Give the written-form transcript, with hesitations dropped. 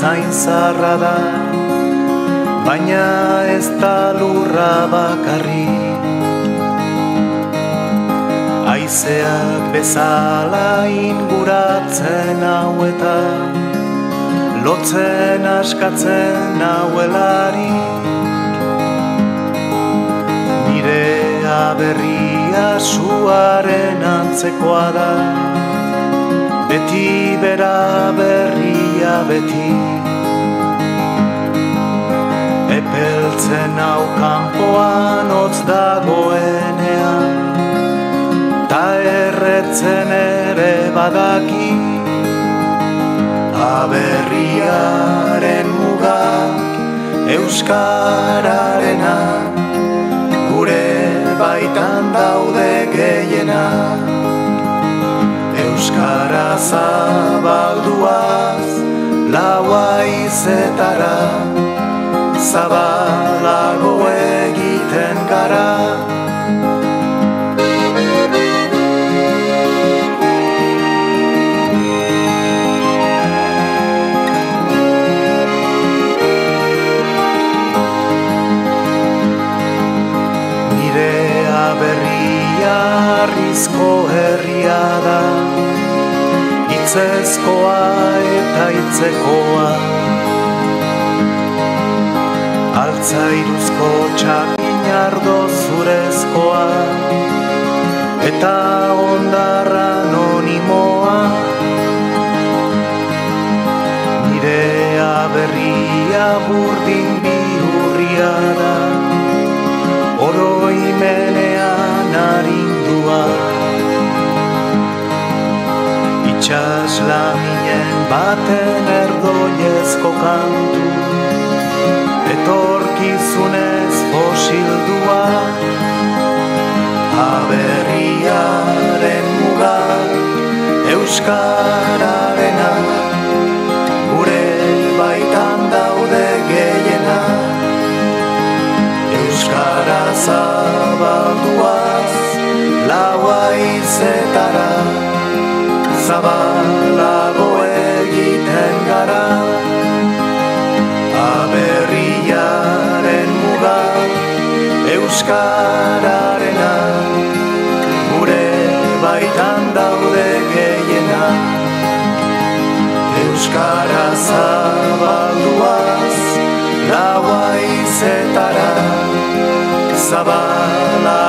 zain zarra da, baina ez da lurra bakarrik. Haizeak bezala inguratzen hauetan, lotzen askatzen hauelari. Nire aberria suaren antzekoa da, beti bera berria beti. Epeltzen hau kanpoan hotz dagoenean, ta erretzen ere badaki. Aberriaren mugak euskararena, gure baitan daude gehiena. Euskara zabalduaz lau haizetara, zabalago egiten gara. Arrizko herria da, hitzezkoa eta hitzekoa. Altzairuzko txakin ardo zurezkoa, eta ondarra anonimoa. Nire aberria burdin bihurria da, oroimenean arindua. Itxas laminen baten erdoiezko kantu, etorkizunez fosildua. Aberriaren muga euskararena, gure baitan daude gehiena. Euskara zabalduaz lau haizetara, zabalago egiten gara. Aberriaren muga euskararena, gure baitan daude gehiena. Euskara zabalduaz lau haizetara, zabala